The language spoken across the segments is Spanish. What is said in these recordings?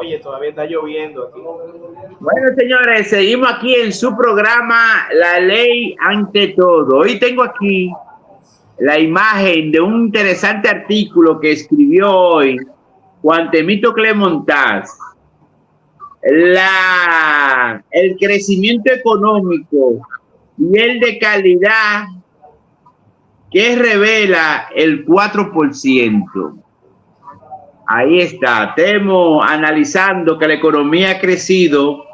Oye, todavía está lloviendo aquí. Bueno, señores, seguimos aquí en su programa La Ley Ante Todo. Hoy tengo aquí la imagen de un interesante artículo que escribió hoy Juan Temístocles Montaz. El crecimiento económico y el de calidad que revela el 4%. Ahí está, estamos analizando que la economía ha crecido,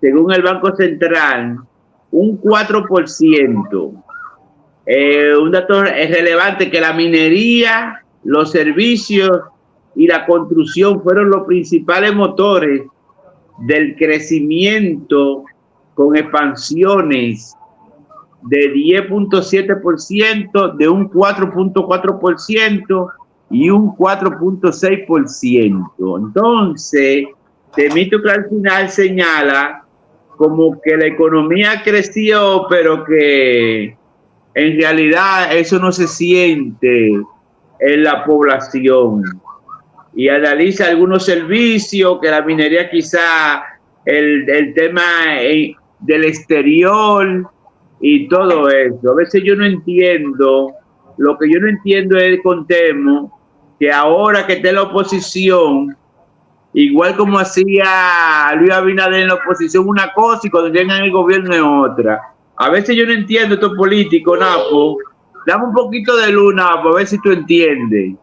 según el Banco Central, un 4%. Un dato relevante que la minería, los servicios y la construcción fueron los principales motores del crecimiento, con expansiones de 10.7%, de un 4.4% y un 4.6%. Entonces, Temístocles al final señala como que la economía creció, pero que en realidad eso no se siente en la población. Y analiza algunos servicios, que la minería quizá, el tema del exterior y todo eso. A veces yo no entiendo, lo que yo no entiendo es con Temo, que ahora que está en la oposición, igual como hacía Luis Abinader en la oposición una cosa y cuando llegan en el gobierno es otra. A veces yo no entiendo estos políticos, Napo. Dame un poquito de luz, Napo, a ver si tú entiendes.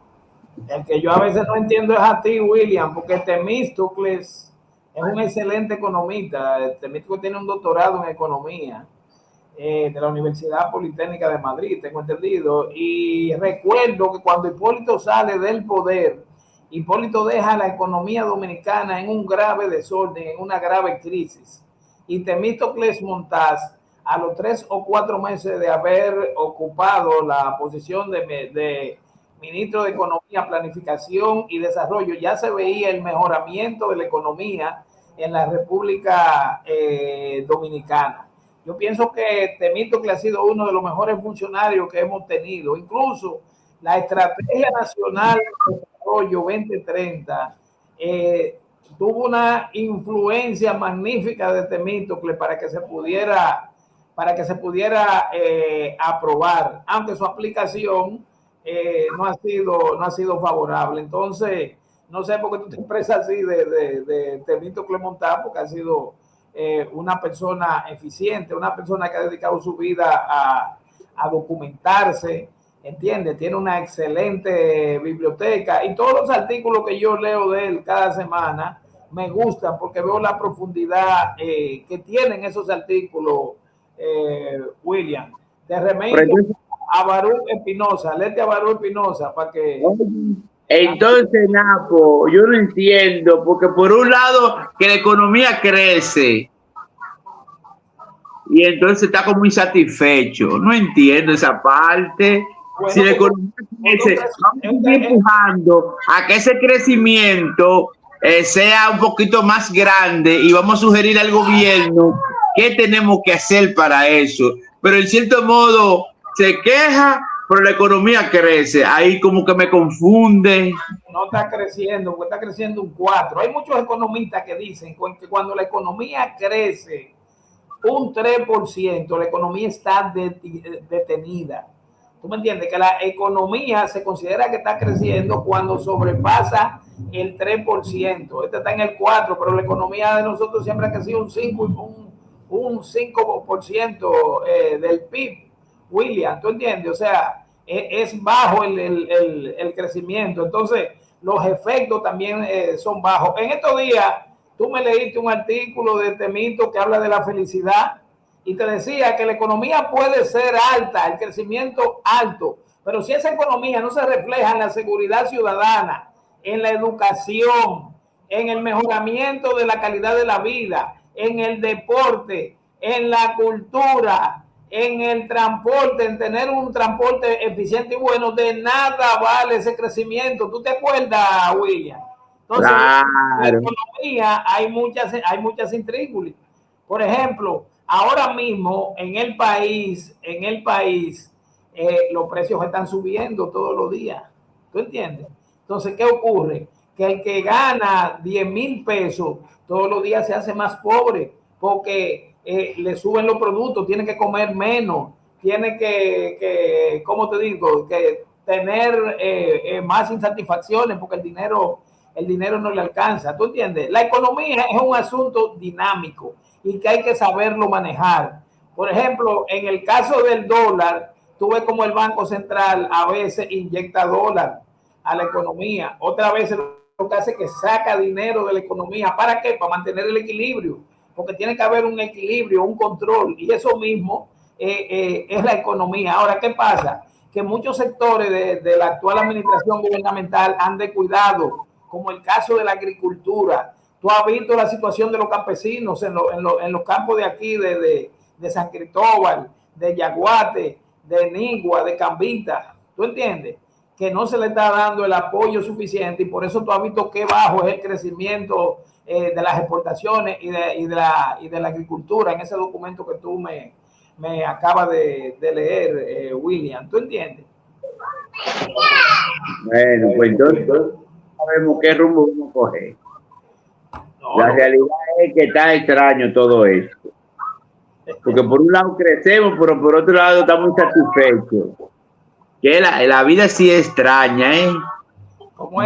El que yo a veces no entiendo es a ti, William, porque Temístocles es un excelente economista. Temístocles tiene un doctorado en economía de la Universidad Politécnica de Madrid, tengo entendido. Y recuerdo que cuando Hipólito sale del poder, Hipólito deja la economía dominicana en un grave desorden, en una grave crisis. Y Temístocles Montaz, a los 3 o 4 meses de haber ocupado la posición de ministro de Economía, Planificación y Desarrollo, ya se veía el mejoramiento de la economía en la República Dominicana. Yo pienso que Temístocles ha sido uno de los mejores funcionarios que hemos tenido. Incluso la Estrategia Nacional de Desarrollo 2030 tuvo una influencia magnífica de Temístocles para que se pudiera aprobar, aunque su aplicación no ha sido favorable. Entonces, no sé por qué tú te expresas así de Temístocles Montaz, porque ha sido una persona eficiente, una persona que ha dedicado su vida a documentarse, ¿entiendes? Tiene una excelente biblioteca y todos los artículos que yo leo de él cada semana me gustan porque veo la profundidad que tienen esos artículos, William. Te remito a Baruch Espinosa, léete a Baruch Espinosa para que... Entonces, Napo, yo no entiendo, porque por un lado que la economía crece y entonces está como insatisfecho. No entiendo esa parte. Bueno, si la economía crece, vamos a ir empujando a que ese crecimiento sea un poquito más grande y vamos a sugerir al gobierno qué tenemos que hacer para eso. Pero en cierto modo se queja, pero la economía crece. Ahí como que me confunde. No está creciendo, porque está creciendo un 4. Hay muchos economistas que dicen que cuando la economía crece un 3%, la economía está detenida. ¿Tú me entiendes? Que la economía se considera que está creciendo cuando sobrepasa el 3%. Este está en el 4%, pero la economía de nosotros siempre ha crecido un 5% del PIB. William, ¿tú entiendes? O sea, es bajo el crecimiento. Entonces, los efectos también son bajos. En estos días, tú me leíste un artículo de Temito que habla de la felicidad y te decía que la economía puede ser alta, el crecimiento alto, pero si esa economía no se refleja en la seguridad ciudadana, en la educación, en el mejoramiento de la calidad de la vida, en el deporte, en la cultura, en el transporte, en tener un transporte eficiente y bueno, de nada vale ese crecimiento. ¿Tú te acuerdas, William? Entonces, claro, en la economía hay muchas intríngulis. Por ejemplo, ahora mismo en el país, los precios están subiendo todos los días. ¿Tú entiendes? Entonces, ¿qué ocurre? que el que gana 10,000 pesos todos los días se hace más pobre porque le suben los productos, tiene que comer menos, tiene que ¿cómo te digo? Que tener más insatisfacciones porque el dinero no le alcanza. ¿Tú entiendes? La economía es un asunto dinámico y que hay que saberlo manejar. Por ejemplo, en el caso del dólar, tú ves como el Banco Central a veces inyecta dólar a la economía. Otra vez lo que hace es que saca dinero de la economía. ¿Para qué? Para mantener el equilibrio. Porque tiene que haber un equilibrio, un control. Y eso mismo es la economía. Ahora, ¿qué pasa? Que muchos sectores de la actual administración gubernamental han descuidado, como el caso de la agricultura. Tú has visto la situación de los campesinos en los campos de aquí, de San Cristóbal, de Yaguate, de Nigua, de Cambita. ¿Tú entiendes? Que no se le está dando el apoyo suficiente y por eso tú has visto qué bajo es el crecimiento de las exportaciones y de la agricultura en ese documento que tú me acabas de leer, William. ¿Tú entiendes? Bueno, pues entonces sabemos qué rumbo vamos a coger. La realidad es que está extraño todo esto. Porque por un lado crecemos, pero por otro lado estamos insatisfechos. Que la vida sí es extraña, ¿eh?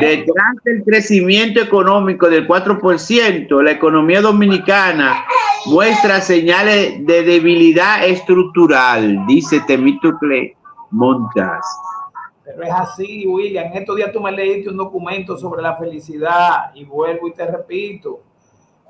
Detrás del crecimiento económico del 4%, la economía dominicana muestra señales de debilidad estructural, dice Temístocles Montaz. Pero es así, William. En estos días tú me leíste un documento sobre la felicidad y vuelvo y te repito.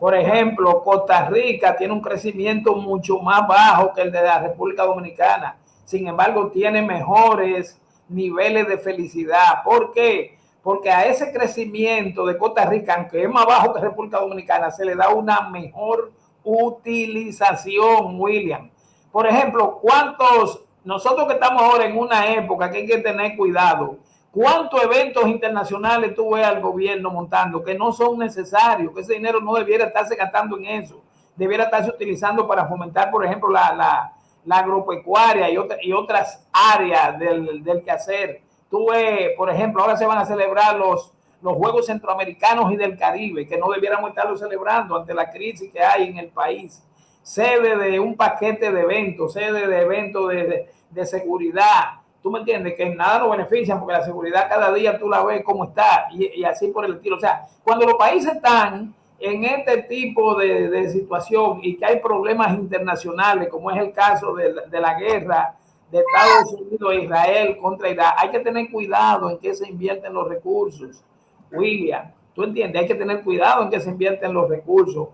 Por ejemplo, Costa Rica tiene un crecimiento mucho más bajo que el de la República Dominicana. Sin embargo, tiene mejores niveles de felicidad. ¿Por qué? Porque a ese crecimiento de Costa Rica, aunque es más bajo que República Dominicana, se le da una mejor utilización, William. Por ejemplo, nosotros que estamos ahora en una época que hay que tener cuidado, ¿cuántos eventos internacionales tú ves al gobierno montando que no son necesarios? Que ese dinero no debiera estarse gastando en eso. Debiera estarse utilizando para fomentar, por ejemplo, la agropecuaria y otras áreas del quehacer. Tú ves, por ejemplo, ahora se van a celebrar los Juegos Centroamericanos y del Caribe, que no debiéramos estarlos celebrando ante la crisis que hay en el país. Sede de un paquete de eventos, sede de eventos de seguridad. ¿Tú me entiendes? Que nada nos beneficia porque la seguridad cada día tú la ves cómo está y así por el estilo. O sea, cuando los países están en este tipo de situación y que hay problemas internacionales, como es el caso de la guerra de Estados Unidos e Israel contra Irak, hay que tener cuidado en qué se invierten los recursos. William, ¿tú entiendes? Hay que tener cuidado en qué se invierten los recursos.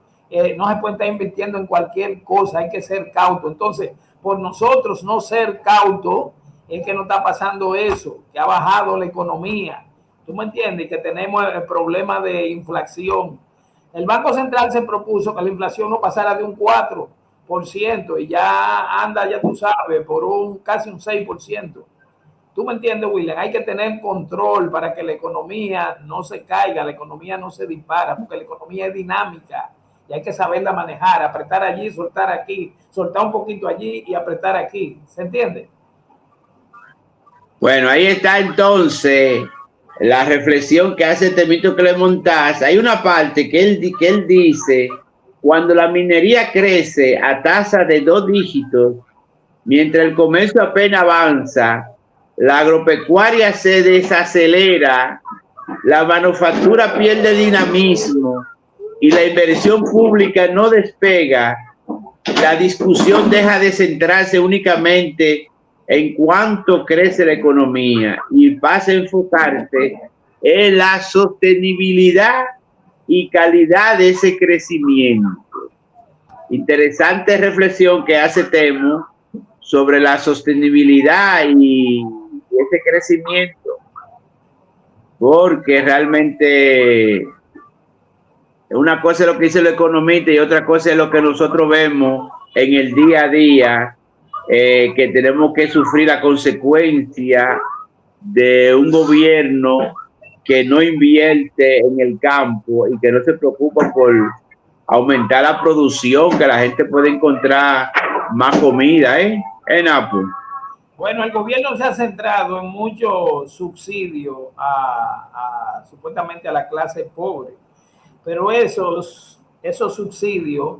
No se puede estar invirtiendo en cualquier cosa, hay que ser cauto. Entonces, por nosotros no ser cautos, es que no está pasando eso, que ha bajado la economía. ¿Tú me entiendes? Que tenemos el problema de inflación. El Banco Central se propuso que la inflación no pasara de un 4% y ya anda, ya tú sabes, por casi un 6%. ¿Tú me entiendes, William? Hay que tener control para que la economía no se caiga, la economía no se dispara, porque la economía es dinámica y hay que saberla manejar, apretar allí, soltar aquí, soltar un poquito allí y apretar aquí. ¿Se entiende? Bueno, ahí está entonces la reflexión que hace Temístocles Montaz. Hay una parte que él dice, cuando la minería crece a tasa de 2 dígitos, mientras el comercio apenas avanza, la agropecuaria se desacelera, la manufactura pierde dinamismo y la inversión pública no despega, la discusión deja de centrarse únicamente en cuánto crece la economía y pasa a enfocarse en la sostenibilidad y calidad de ese crecimiento. Interesante reflexión que hace Temo sobre la sostenibilidad y ese crecimiento, porque realmente una cosa es lo que dice el economista y otra cosa es lo que nosotros vemos en el día a día, que tenemos que sufrir la consecuencia de un gobierno que no invierte en el campo y que no se preocupa por aumentar la producción, que la gente puede encontrar más comida, ¿eh? En Apple. Bueno, el gobierno se ha centrado en muchos subsidios supuestamente a la clase pobre, pero esos subsidios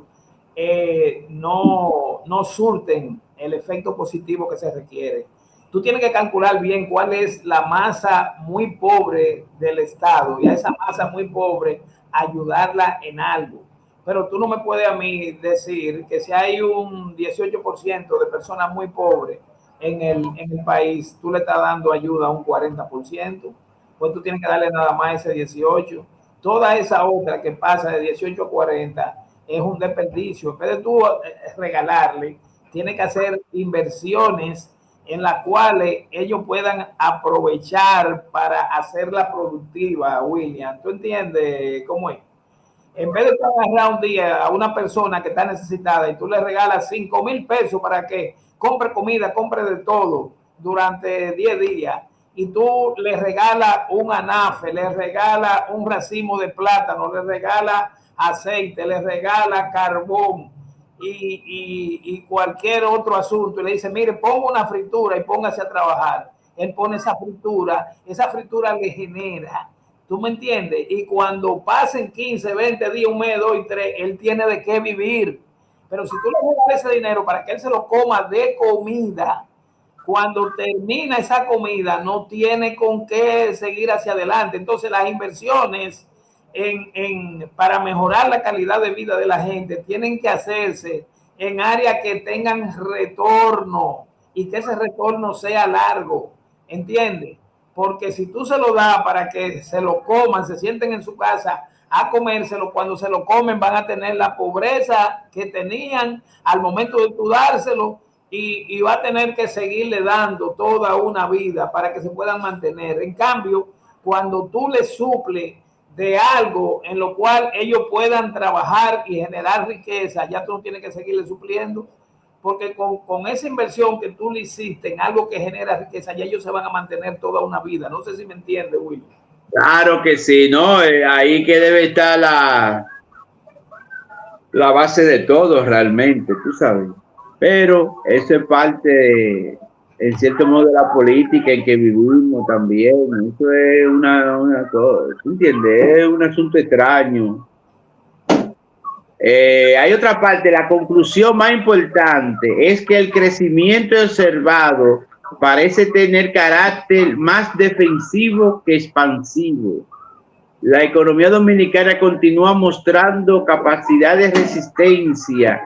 no surten el efecto positivo que se requiere. Tú tienes que calcular bien cuál es la masa muy pobre del Estado y a esa masa muy pobre ayudarla en algo. Pero tú no me puedes a mí decir que si hay un 18% de personas muy pobres en el país, tú le estás dando ayuda a un 40%, pues tú tienes que darle nada más ese 18%. Toda esa otra que pasa de 18 a 40 es un desperdicio. En vez de tú regalarle, tiene que hacer inversiones en las cuales ellos puedan aprovechar para hacerla productiva, William. ¿Tú entiendes cómo es? En vez de agarrar un día a una persona que está necesitada y tú le regalas 5,000 pesos para que compre comida, compre de todo durante 10 días, y tú le regalas un anafe, le regalas un racimo de plátano, le regalas aceite, le regalas carbón y cualquier otro asunto, y le dice, mire, ponga una fritura y póngase a trabajar. Él pone esa fritura le genera. ¿Tú me entiendes? Y cuando pasen 15, 20 días, un mes, 2 y 3, él tiene de qué vivir. Pero si tú le das ese dinero para que él se lo coma de comida, cuando termina esa comida, no tiene con qué seguir hacia adelante. Entonces, las inversiones para mejorar la calidad de vida de la gente tienen que hacerse en áreas que tengan retorno y que ese retorno sea largo. ¿Entiendes? Porque si tú se lo das para que se lo coman, se sienten en su casa a comérselo, cuando se lo comen van a tener la pobreza que tenían al momento de tú dárselo, y va a tener que seguirle dando toda una vida para que se puedan mantener. En cambio, cuando tú le suples de algo en lo cual ellos puedan trabajar y generar riqueza, ya tú no tienes que seguirle supliendo, porque con esa inversión que tú le hiciste en algo que genera riqueza, ya ellos se van a mantener toda una vida. No sé si me entiende, Will. Claro que sí, ¿no? Ahí que debe estar la base de todo realmente, tú sabes. Pero eso es parte, en cierto modo, de la política en que vivimos también. Eso es una cosa, ¿tú entiendes? Es un asunto extraño. Hay otra parte, la conclusión más importante es que el crecimiento observado parece tener carácter más defensivo que expansivo. La economía dominicana continúa mostrando capacidad de resistencia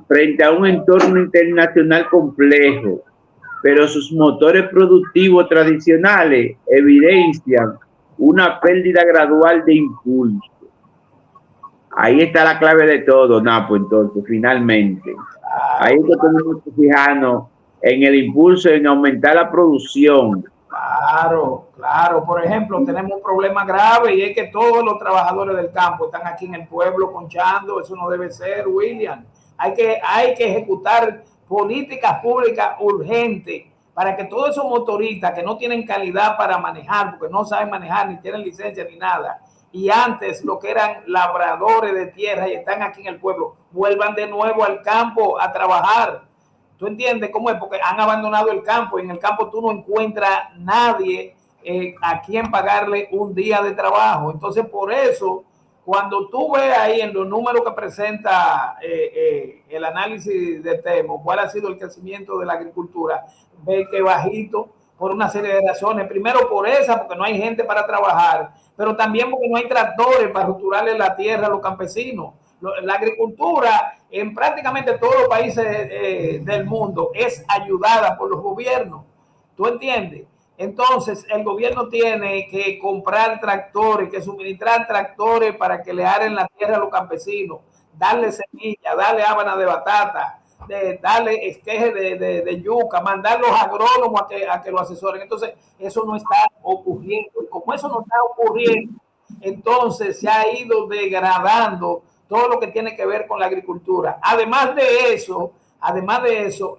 frente a un entorno internacional complejo, pero sus motores productivos tradicionales evidencian una pérdida gradual de impulso. Ahí está la clave de todo, Napo, entonces, finalmente. Ahí es que tenemos que fijarnos en el impulso, en aumentar la producción. Claro, claro. Por ejemplo, tenemos un problema grave y es que todos los trabajadores del campo están aquí en el pueblo conchando. Eso no debe ser, William. Hay que ejecutar políticas públicas urgentes para que todos esos motoristas que no tienen calidad para manejar, porque no saben manejar, ni tienen licencia ni nada, y antes lo que eran labradores de tierra y están aquí en el pueblo, vuelvan de nuevo al campo a trabajar. ¿Tú entiendes cómo es? Porque han abandonado el campo y en el campo tú no encuentras nadie a quien pagarle un día de trabajo. Entonces, por eso, cuando tú ves ahí en los números que presenta el análisis de Temo, cuál ha sido el crecimiento de la agricultura, ve que bajito por una serie de razones. Primero por esa, porque no hay gente para trabajar, pero también porque no hay tractores para roturarle la tierra a los campesinos. La agricultura en prácticamente todos los países del mundo es ayudada por los gobiernos. ¿Tú entiendes? Entonces, el gobierno tiene que comprar tractores, que suministrar tractores para que le aren la tierra a los campesinos, darle semilla, darle hábana de batata, darle esqueje de yuca, mandar los agrónomos a que lo asesoren. Entonces, eso no está ocurriendo. Y como eso no está ocurriendo, entonces se ha ido degradando todo lo que tiene que ver con la agricultura. Además de eso,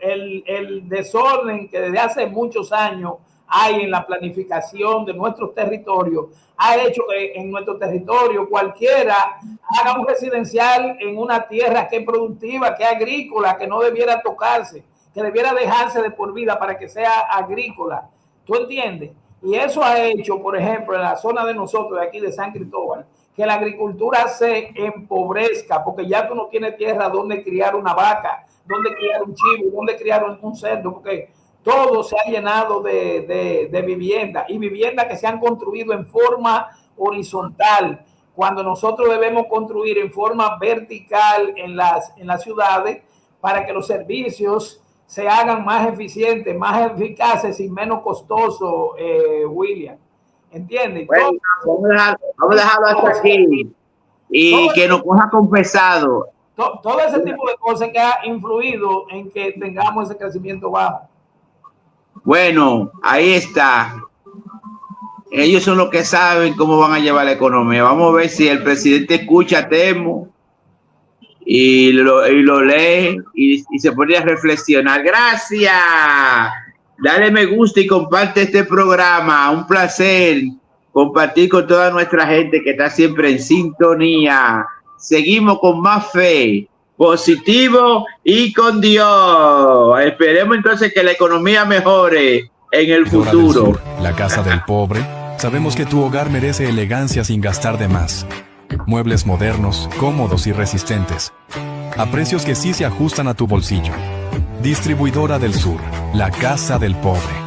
el desorden que desde hace muchos años hay en la planificación de nuestros territorios ha hecho que en nuestro territorio cualquiera haga un residencial en una tierra que es productiva, que es agrícola, que no debiera tocarse. que debiera dejarse de por vida para que sea agrícola. ¿Tú entiendes? Y eso ha hecho, por ejemplo, en la zona de nosotros, de aquí de San Cristóbal, que la agricultura se empobrezca, porque ya tú no tienes tierra donde criar una vaca, donde criar un chivo, donde criar un cerdo, porque todo se ha llenado de vivienda, y viviendas que se han construido en forma horizontal, cuando nosotros debemos construir en forma vertical en las ciudades para que los servicios se hagan más eficientes, más eficaces y menos costosos, William. ¿Entiendes? Bueno, vamos a dejarlo hasta aquí y que nos coja confesado. Todo ese tipo de cosas que ha influido en que tengamos ese crecimiento bajo. Bueno, ahí está. Ellos son los que saben cómo van a llevar la economía. Vamos a ver si el presidente escucha a Temo y lo lee y se pone a reflexionar. Gracias. Dale me gusta y comparte este programa. Un placer compartir con toda nuestra gente que está siempre en sintonía. Seguimos con más fe, positivo y con Dios. Esperemos entonces que la economía mejore en el futuro. Sur, la casa del pobre. Sabemos que tu hogar merece elegancia sin gastar de más. Muebles modernos, cómodos y resistentes. A precios que sí se ajustan a tu bolsillo. Distribuidora del Sur, la casa del pobre.